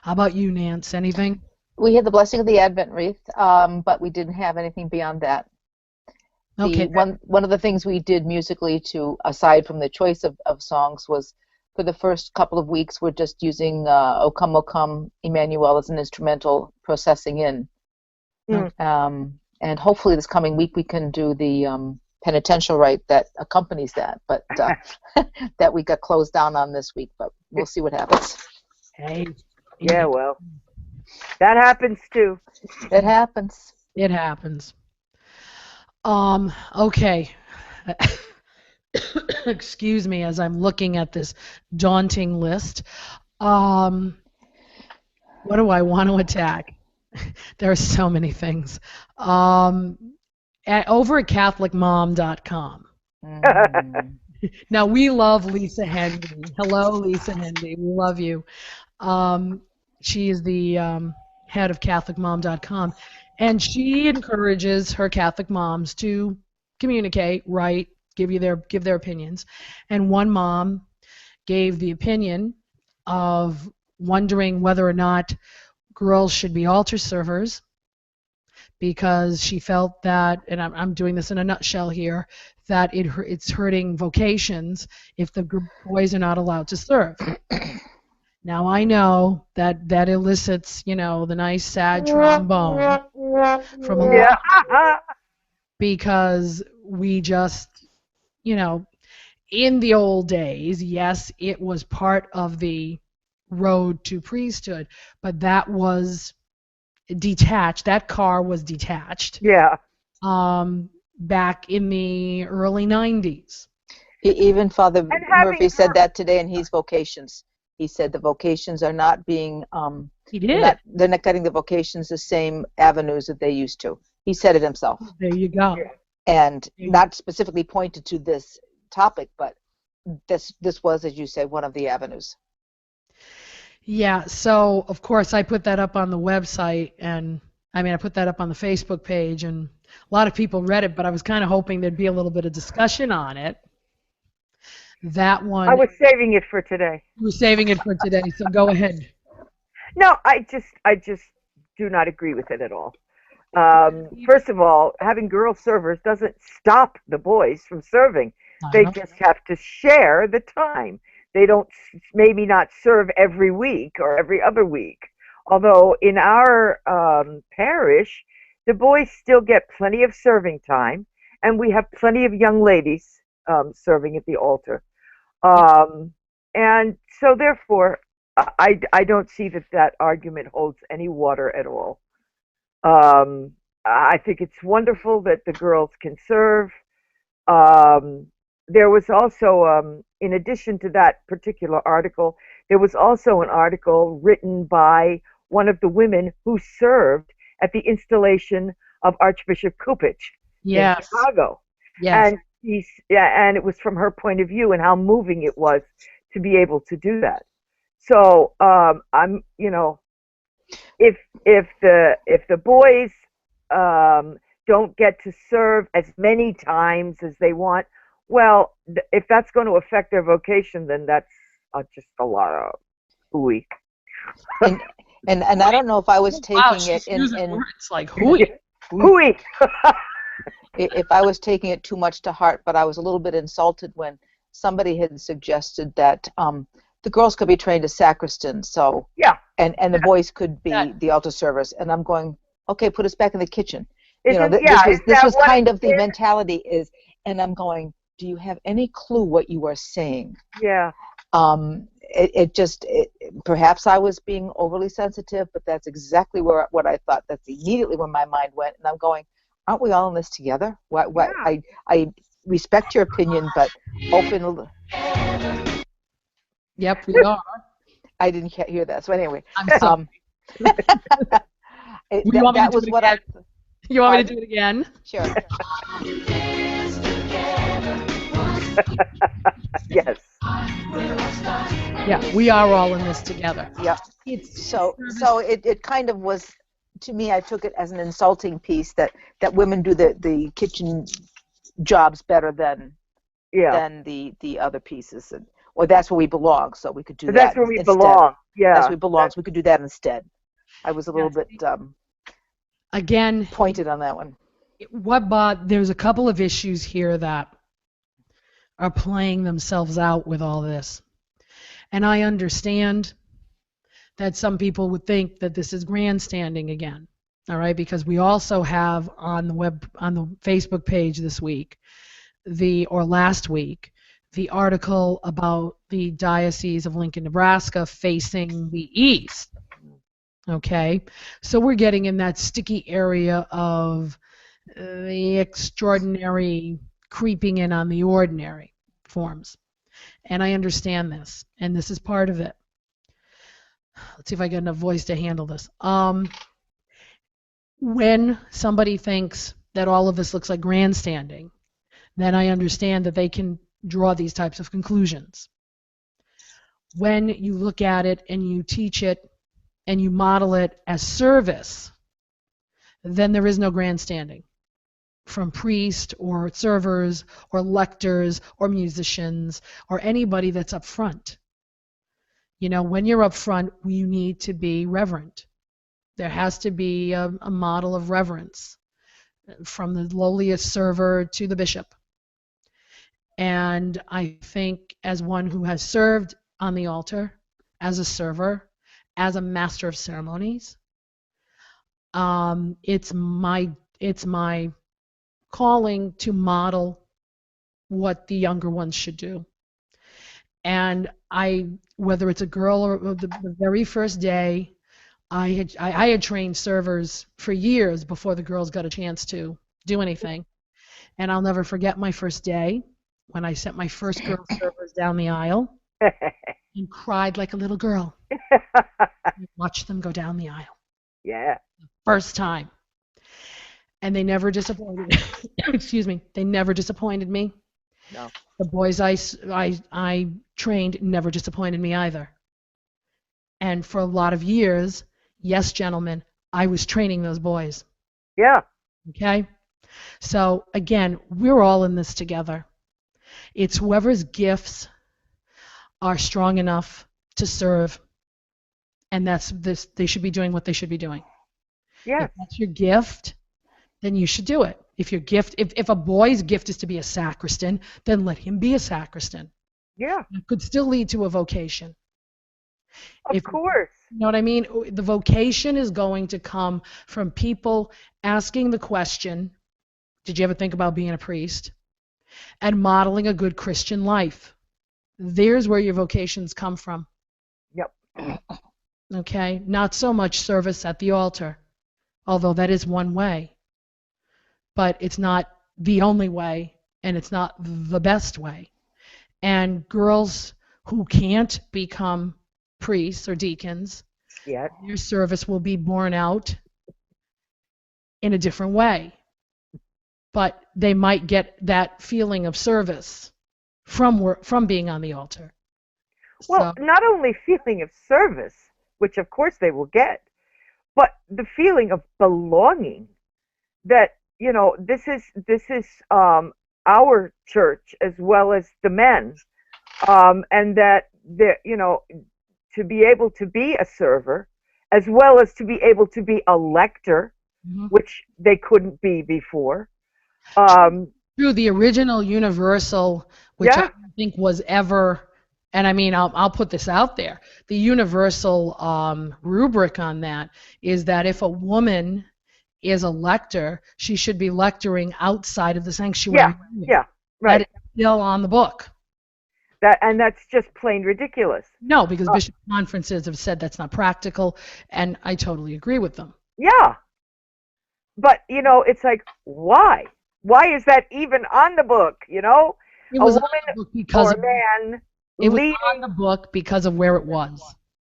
How about you, Nance? Anything? We had the blessing of the Advent wreath, but we didn't have anything beyond that. Okay. One of the things we did musically, to aside from the choice of songs, was for the first couple of weeks we're just using O Come, Emmanuel as an instrumental processing in. And hopefully this coming week we can do the penitential rite that accompanies that, but that we got closed down on this week, but we'll see what happens. Hey. Yeah, well, that happens too. It happens. It happens. Okay. Excuse me as I'm looking at this daunting list. What do I want to attack? There are so many things. Over at CatholicMom.com. Now, we love Lisa Hendy. Hello, Lisa Hendy. We love you. She is the head of CatholicMom.com, and she encourages her Catholic moms to communicate, write, give their opinions. And one mom gave the opinion of wondering whether or not girls should be altar servers, because she felt that, and I'm doing this in a nutshell here, that it's hurting vocations if the boys are not allowed to serve. Now I know that elicits, you know, the nice sad trombone from a lot, because we just, you know, in the old days, yes, it was part of the road to priesthood, but that was detached. That car was detached. Yeah. Back in the early 90s. Even Father having Murphy said that today in his vocations. He said the vocations are not being, He did. they're not getting the vocations the same avenues that they used to. He said it himself. There you go. And not specifically pointed to this topic, but this was, as you said, one of the avenues. Yeah, so of course I put that up on the website, and I put that up on the Facebook page, and a lot of people read it, but I was kind of hoping there'd be a little bit of discussion on it. That one. I was saving it for today. You were saving it for today, so go ahead. No, I just do not agree with it at all. First of all, having girl servers doesn't stop the boys from serving. They just have to share the time. They don't maybe not serve every week or every other week. Although in our parish, the boys still get plenty of serving time, and we have plenty of young ladies serving at the altar. And so therefore, I don't see that argument holds any water at all. I think it's wonderful that the girls can serve. There was also, in addition to that particular article, there was also an article written by one of the women who served at the installation of Archbishop Kupich in Chicago. Yes. And it was from her point of view and how moving it was to be able to do that. So I'm, if the boys don't get to serve as many times as they want, well, if that's going to affect their vocation, then that's just a lot of hooey. And I don't know if I was taking it in words like hooey. Hooey. If I was taking it too much to heart, but I was a little bit insulted when somebody had suggested that the girls could be trained as sacristans, so and the boys could be the altar servers, and I'm going, okay, put us back in the kitchen. This was kind of the mentality is, and I'm going, do you have any clue what you are saying? Yeah. Perhaps I was being overly sensitive, but that's exactly what I thought. That's immediately where my mind went, and I'm going, aren't we all in this together? I respect your opinion, but open. Yep, we are. I didn't hear that. So anyway, I'm sorry. You want me to do it again? Sure. Yes. Yeah, we are all in this together. Yeah. So it kind of was, to me, I took it as an insulting piece that women do the kitchen jobs better than the other pieces, or that's where we belong, so we could do that. That's where we instead. Belong. Yeah. That's where we belong, so we could do that instead. I was a little bit again pointed on that one. There's a couple of issues here that are playing themselves out with all this. And I understand that some people would think that this is grandstanding again, all right? Because we also have on the Facebook page this week, last week, the article about the Diocese of Lincoln, Nebraska facing the east, okay? So we're getting in that sticky area of the extraordinary creeping in on the ordinary forms. And I understand this, and this is part of it. Let's see if I get enough voice to handle this. When somebody thinks that all of this looks like grandstanding, then I understand that they can draw these types of conclusions. When you look at it and you teach it and you model it as service, then there is no grandstanding from priests or servers or lectors or musicians or anybody that's up front. When you're up front, you need to be reverent. There has to be a model of reverence from the lowliest server to the bishop. And I think as one who has served on the altar, as a server, as a master of ceremonies, it's my calling to model what the younger ones should do. And whether it's a girl or the very first day, I had trained servers for years before the girls got a chance to do anything. And I'll never forget my first day when I sent my first girl servers down the aisle and cried like a little girl. And watched them go down the aisle. Yeah. First time. And they never disappointed me. Excuse me. They never disappointed me. No. The boys I trained never disappointed me either. And for a lot of years, yes, gentlemen, I was training those boys. Yeah. Okay? So, again, we're all in this together. It's whoever's gifts are strong enough to serve, and they should be doing what they should be doing. Yeah. If that's your gift, then you should do it. If a boy's gift is to be a sacristan, then let him be a sacristan. Yeah. It could still lead to a vocation. Of course. You know what I mean? The vocation is going to come from people asking the question, did you ever think about being a priest? And modeling a good Christian life. There's where your vocations come from. Yep. Okay? Not so much service at the altar, although that is one way. But it's not the only way, and it's not the best way. And girls who can't become priests or deacons, Yet. their service will be borne out in a different way. But they might get that feeling of service from being on the altar. Well, So, not only feeling of service, which of course they will get, but the feeling of belonging. That this is our church as well as the men's, and that to be able to be a server as well as to be able to be a lector, mhm. which they couldn't be before. Through the original universal, which I Yeah. don't think was ever, and I mean, I'll put this out there. The universal rubric on that is that if a woman is a lector, she should be lecturing outside of the sanctuary. Yeah, right. That is still on the book. That's just plain ridiculous. No, because bishop conferences have said that's not practical, and I totally agree with them. Yeah. But it's like, why? Why is that even on the book? It A was on woman the book because or a man it was leading. on the book because of where it was.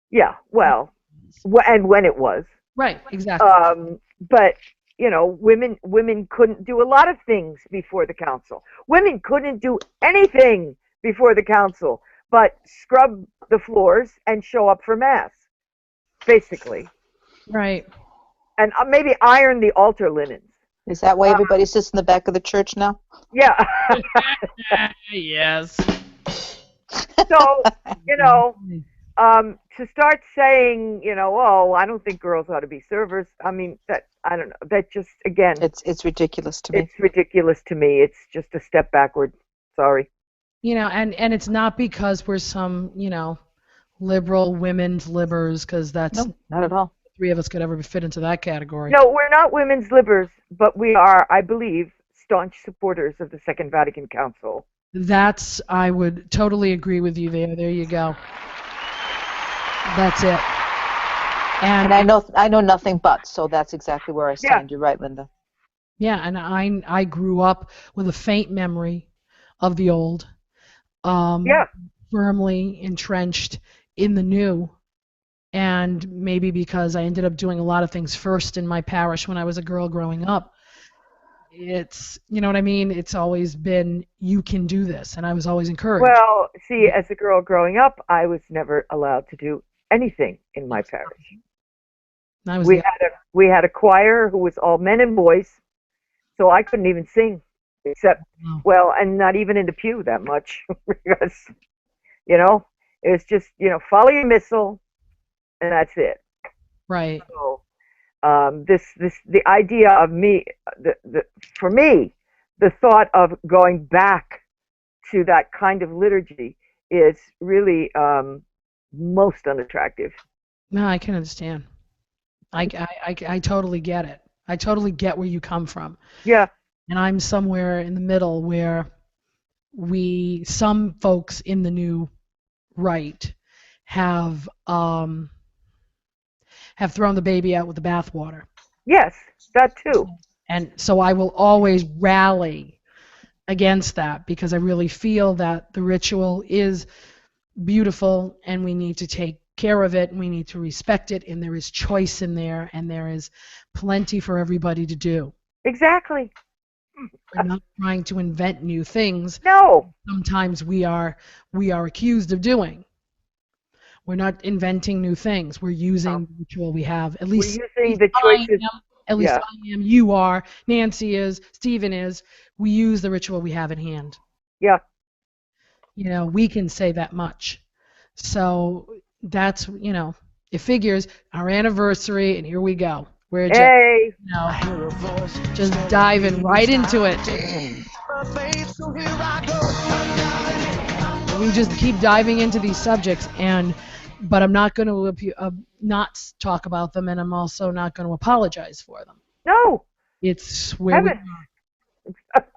Yeah, well, and when it was. Right, exactly. But women couldn't do a lot of things before the council. Women couldn't do anything before the council but scrub the floors and show up for mass, basically, Right. and maybe iron the altar linens. Is that why everybody sits in the back of the church now? Yeah. Yes. So to start saying, oh, I don't think girls ought to be servers. I mean, I don't know. That just, again, It's ridiculous to me. it's ridiculous to me. It's just a step backward. Sorry. And it's not because we're some, liberal women's libbers, because that's No, not at all. three of us could ever fit into that category. No, we're not women's libbers, but we are, I believe, staunch supporters of the Second Vatican Council. I would totally agree with you there. There you go. That's it. And I know nothing but, so that's exactly where I stand. You're right, Linda. Yeah, and I grew up with a faint memory of the old, firmly entrenched in the new, and maybe because I ended up doing a lot of things first in my parish when I was a girl growing up. It's, you know what I mean? It's always been, you can do this, and I was always encouraged. Well, see, as a girl growing up, I was never allowed to do anything in my parish. I was We had a choir who was all men and boys, so I couldn't even sing, except, and not even in the pew that much, because, it was just, follow your missal, and that's it. right. So, the idea of me, for me, the thought of going back to that kind of liturgy is really most unattractive. No, I can understand. I totally get it. I totally get where you come from. Yeah. And I'm somewhere in the middle where some folks in the new right have thrown the baby out with the bathwater. Yes, that too. And so I will always rally against that, because I really feel that the ritual is beautiful and we need to take care of it and we need to respect it, and there is choice in there and there is plenty for everybody to do. Exactly. We're not trying to invent new things. No. Sometimes we are accused of doing. We're not inventing new things. We're using the ritual we have. At least we're using the choices. I am, you are, Nancy is, Stephen is. We use the ritual we have in hand. Yeah. We can say that much. So that's, it figures our anniversary, and here we go. We're just, just diving right into it. We just keep diving into these subjects, and but I'm not going to not talk about them, and I'm also not going to apologize for them. No. It's where we Heaven. are.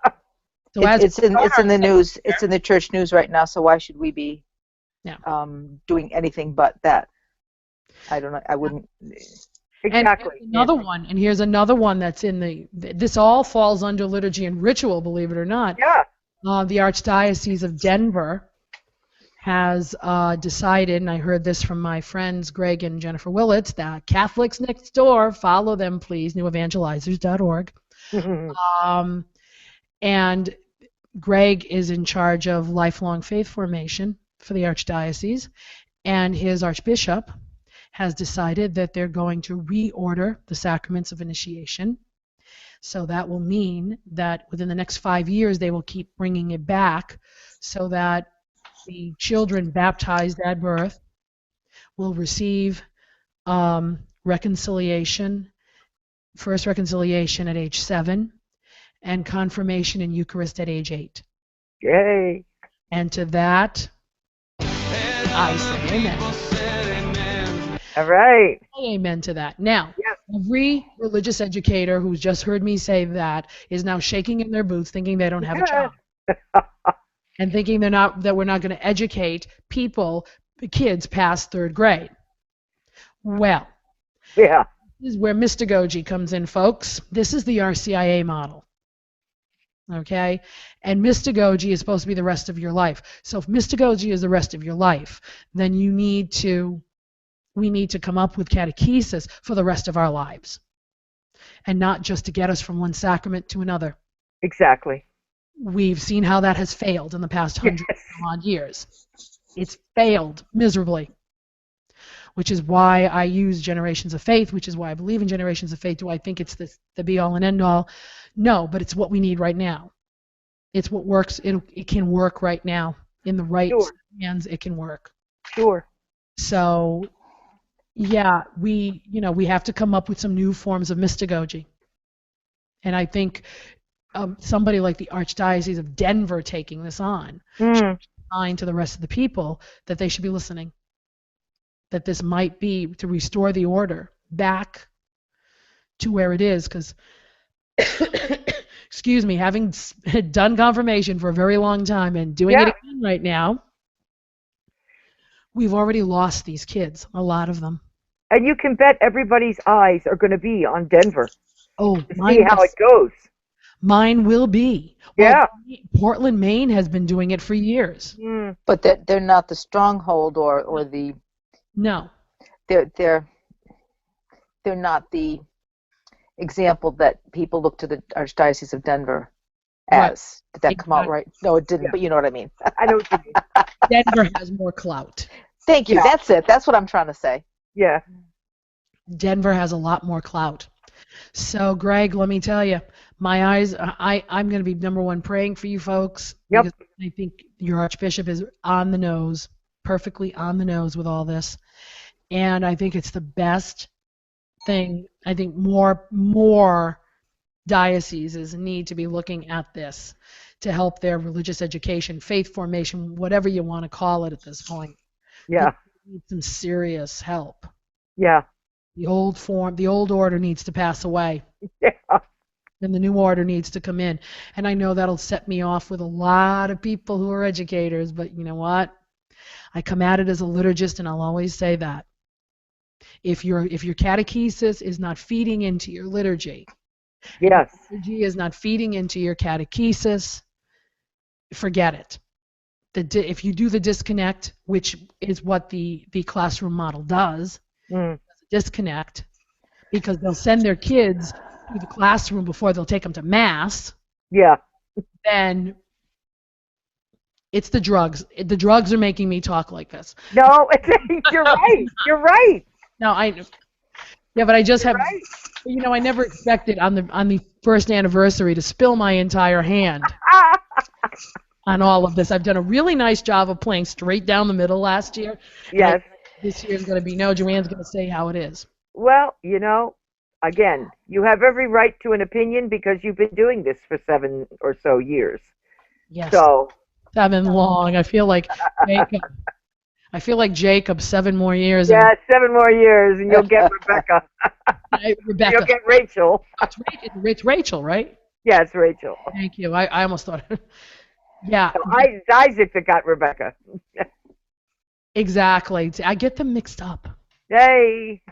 So as It's in the news. It's in the church news right now. So why should we be Yeah. doing anything but that? I don't know. I wouldn't. Exactly. And another one, and here's another one that's in this all falls under liturgy and ritual, believe it or not. Yeah. The Archdiocese of Denver has decided, and I heard this from my friends Greg and Jennifer Willits, that Catholics next door, follow them please, newevangelizers.org. And Greg is in charge of lifelong faith formation for the Archdiocese, and his Archbishop has decided that they're going to reorder the sacraments of initiation. So that will mean that within the next 5 years they will keep bringing it back so that the children baptized at birth will receive reconciliation, first reconciliation at age 7, and confirmation in Eucharist at age 8. Yay. And to that, I say amen. All right. Amen to that. Now, Yes. every religious educator who's just heard me say that is now shaking in their boots, thinking they don't have a job, and thinking that we're not going to educate kids past 3rd grade. Well, Yeah. this is where mystagogy comes in, folks. This is the RCIA model. Okay? And mystagogy is supposed to be the rest of your life. So if mystagogy is the rest of your life, then we need to come up with catechesis for the rest of our lives. And not just to get us from one sacrament to another. Exactly. We've seen how that has failed in the past 100 Yes. odd years. It's failed miserably. Which is why I use Generations of Faith, which is why I believe in Generations of Faith. Do I think it's the be-all and end-all? No, but it's what we need right now. It's what works. It can work right now. In the right hands, it can work. Sure. So, yeah, we have to come up with some new forms of mystagogy. And I think somebody like the Archdiocese of Denver taking this on should sign to the rest of the people that they should be listening. That this might be to restore the order back to where it is, because, excuse me, having done confirmation for a very long time and doing it again right now, we've already lost these kids, a lot of them. And you can bet everybody's eyes are going to be on Denver Oh, to see how it goes. Mine will be. Yeah. Portland, Maine has been doing it for years. But they're not the stronghold or the. No. They're not the example that people look to the Archdiocese of Denver as. Did that come out right? No, it didn't, but you know what I mean. I know what you mean. Denver has more clout. Thank you. Yeah. That's it. That's what I'm trying to say. Yeah. Denver has a lot more clout. So, Greg, let me tell you, my eyes, I'm going to be number one praying for you folks. Yep. Because I think your Archbishop is on the nose, perfectly on the nose with all this. And I think it's the best thing. I think more dioceses need to be looking at this to help their religious education, faith formation, whatever you want to call it at this point. Yeah. They need some serious help. Yeah. The old order needs to pass away. Yeah. And the new order needs to come in. And I know that'll set me off with a lot of people who are educators, but you know what? I come at it as a liturgist, and I'll always say that. If your catechesis is not feeding into your liturgy, Yes. liturgy is not feeding into your catechesis, forget it. If you do the disconnect, which is what the classroom model does, disconnect, because they'll send their kids to the classroom before they'll take them to Mass, Yeah. then it's the drugs. The drugs are making me talk like this. No, you're right. You're right. No, but I just have, Right. I never expected on the first anniversary to spill my entire hand on all of this. I've done a really nice job of playing straight down the middle last year. Yes. This year's going to be no. Joanne's going to say how it is. Well, again, you have every right to an opinion because you've been doing this for 7 or so years. Yes. So, 7 long. I feel like I feel like Jacob, 7 more years. Yeah, 7 more years, and you'll get Rebecca. And Rebecca. You'll get Rachel. It's Rachel, right? Yeah, it's Rachel. Thank you. I almost thought. Yeah. So Isaac that got Rebecca. Exactly. I get them mixed up. Yay.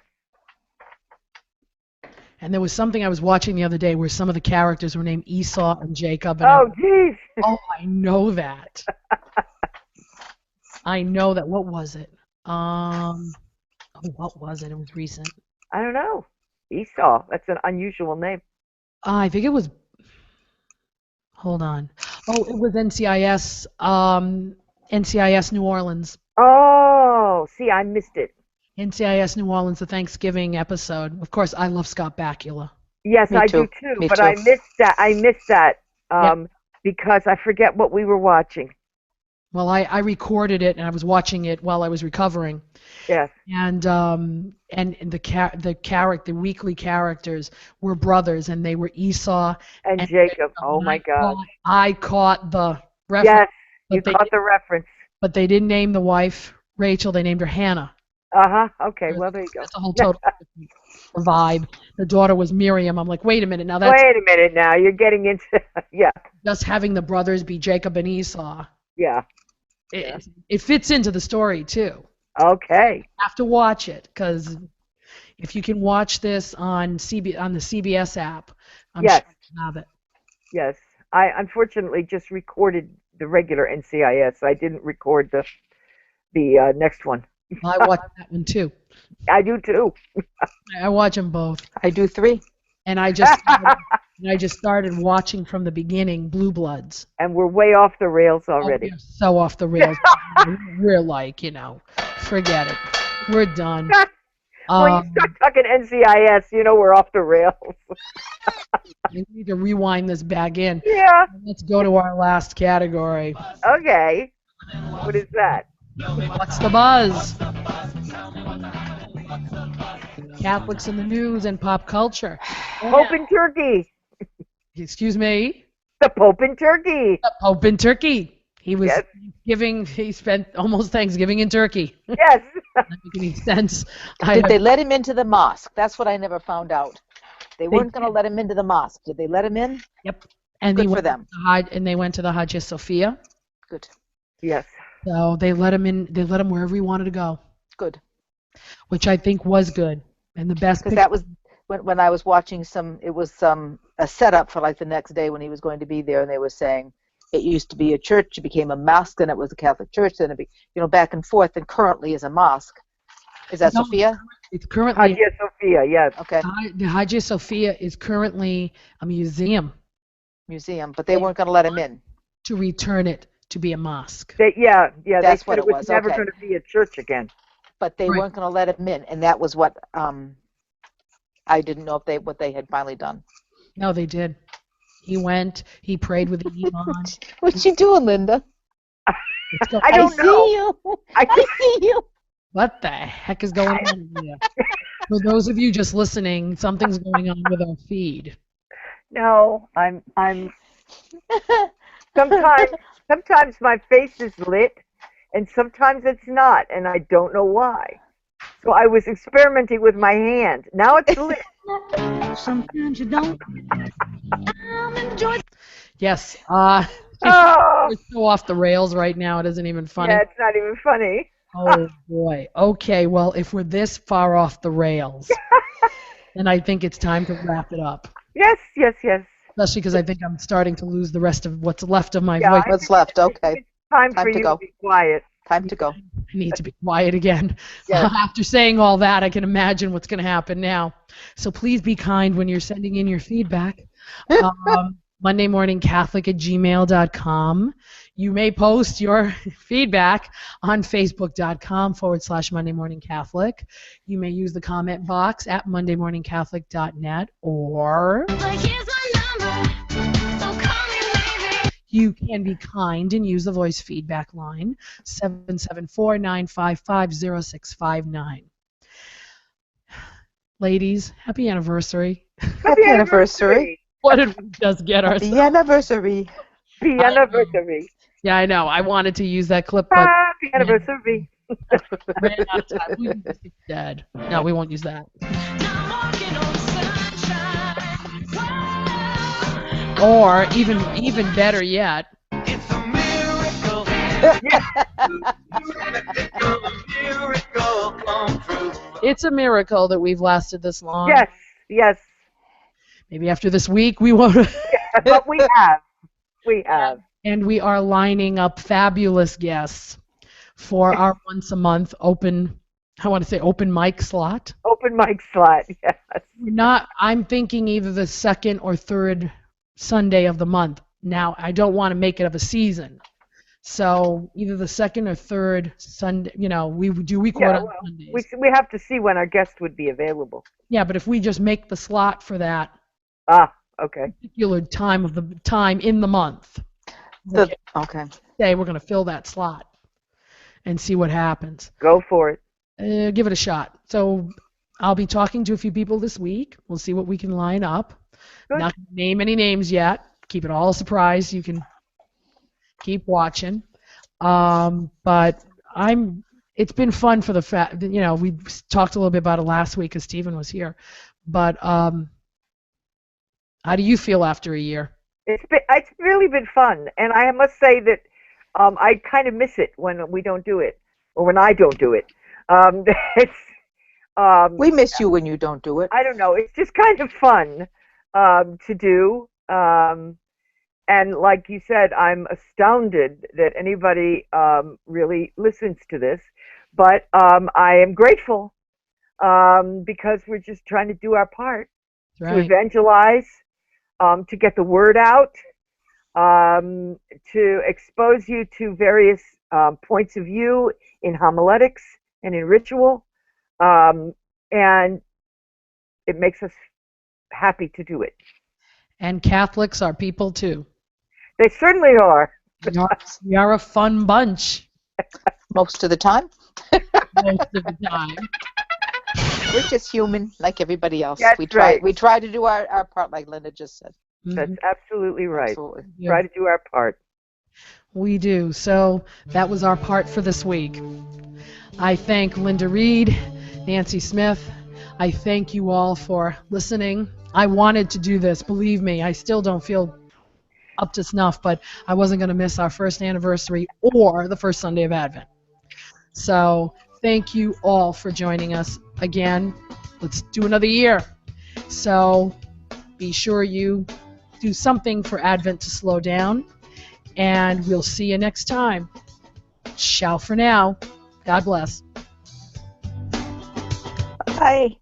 And there was something I was watching the other day where some of the characters were named Esau and Jacob. And Oh, jeez. oh, I know that. I know that. What was it? What was it? It was recent. I don't know. Esau. That's an unusual name. I think it was. Hold on. Oh, it was NCIS. NCIS New Orleans. Oh, see, I missed it. NCIS New Orleans, the Thanksgiving episode. Of course, I love Scott Bakula. Yes, Me I too. do too. Me But too. I missed that because I forget what we were watching. Well, I recorded it and I was watching it while I was recovering. Yes. And the weekly characters were brothers, and they were Esau And Jacob. Oh, and my gosh. I caught the reference. Yes, you but they caught the reference. But they didn't name the wife Rachel. They named her Hannah. Uh-huh. Okay, well, there you go. That's a whole total vibe. The daughter was Miriam. I'm like, wait a minute. Now that's Wait a minute now. You're getting into, yeah, just having the brothers be Jacob and Esau. yeah. It fits into the story, too. Okay. You have to watch it, because if you can watch this on the CBS app, I'm Yes. sure you have it. Yes. I unfortunately just recorded the regular NCIS. I didn't record the next one. I watch that one, too. I do too. I watch them both. I do 3. And I just started watching from the beginning Blue Bloods. And we're way off the rails Oh, already. we're so off the rails. We're like, forget it. We're done. When you start talking NCIS, we're off the rails. We need to rewind this back in. Yeah. Let's go to our last category. Okay. What is that? What's the buzz? Catholics in the news and pop culture. Pope in Turkey. Excuse me? The Pope in Turkey. The Pope in Turkey. He was Yes. he spent almost Thanksgiving in Turkey. Yes. Doesn't make any sense. Did they let him into the mosque? That's what I never found out. They weren't going to let him into the mosque. Did they let him in? Yep. And Good they for went them. to the Hajj, and they went to the Hagia Sophia. Good. Yes. So they let him in. They let him wherever he wanted to go, Good. which I think was good. And the best Because that was when I was watching it was a setup for like the next day when he was going to be there, and they were saying it used to be a church, it became a mosque, then it was a Catholic church, then it be back and forth, and currently is a mosque. Is that No, Sophia? It's currently Hagia Sophia, yes. Okay, the Hagia Sophia is currently a museum museum, but they weren't going to let him in. to return it to be a mosque. Yeah, That's they said what it it was was, never okay. going to be a church again. But they Right. weren't going to let him in, and that was what I didn't know what they had finally done. No, they did. He went. He prayed with the imam. What you doing, Linda? Let's go. I don't know. see you. I- I see you. What the heck is going on here? For those of you just listening, something's going on with our feed. No, I'm sometimes my face is lit and sometimes it's not, and I don't know why. So I was experimenting with my hand. Now it's lit. Sometimes you don't. Yes. Oh, We're so off the rails right now. It isn't even funny. yeah, it's not even funny. Oh boy. Okay. Well, if we're this far off the rails, then I think it's time to wrap it up. Yes. Especially because I think I'm starting to lose the rest of what's left of my Yeah, voice. What's left? Okay, It's time Time for to you go. to be quiet. time to go. I need to be quiet again. Yes. After saying all that, I can imagine what's going to happen now. So please be kind when you're sending in your feedback. MondayMorningCatholic@gmail.com. You may post your feedback on Facebook.com/Monday Morning Catholic. You may use the comment box at MondayMorningCatholic.net, or Like, here's my number, so call me, baby. you can be kind and use the voice feedback line, 774-955-0659. Ladies, happy anniversary. Happy anniversary. What did we just get Happy ourselves? anniversary. Happy anniversary. Yeah, I know. I wanted to use that clip, but Happy anniversary. Ran out of time. We use It's Dead. No, we won't use that. Now I'm walking on sunshine. Or even better yet, It's a miracle. Miracle come true. it's a miracle that we've lasted this long. Yes, yes. Maybe after this week we won't. But we have. We have. And we are lining up fabulous guests for our once a month open mic slot. Open mic slot, yes. I'm thinking either the second or third Sunday of the month. Now, I don't want to make it of a season. So either the second or third Sunday, we record Yeah, on well, Sundays. we have to see when our guest would be available. Yeah, but if we just make the slot for that Ah, okay. particular time in the month, Okay. say we're going to fill that slot and see what happens. Go for it. Give it a shot. So I'll be talking to a few people this week. We'll see what we can line up. Good. Not going to name any names yet. Keep it all a surprise. You can keep watching. But it's been fun for the fact that, we talked a little bit about it last week because Stephen was here. But how do you feel after a year? It's really been fun, and I must say that I kind of miss it when we don't do it, or when I don't do it. We miss you when you don't do it. I don't know. It's just kind of fun to do. And like you said, I'm astounded that anybody really listens to this. But I am grateful because we're just trying to do our part to Right. evangelize, to get the word out, to expose you to various points of view in homiletics and in ritual. And it makes us happy to do it. And Catholics are people too. They certainly are. We are a fun bunch Most of the time. most of the time. We're just human like everybody else. That's We try right. we try to do our part like Linda just said. That's Mhm. absolutely right. Absolutely. Yeah. Try to do our part. We do. So that was our part for this week. I thank Linda Reed, Nancy Smith. I thank you all for listening. I wanted to do this. Believe me, I still don't feel up to snuff, but I wasn't going to miss our first anniversary or the first Sunday of Advent. So thank you all for joining us again. Let's do another year. So be sure you do something for Advent to slow down. And we'll see you next time. Ciao for now. God bless. Bye.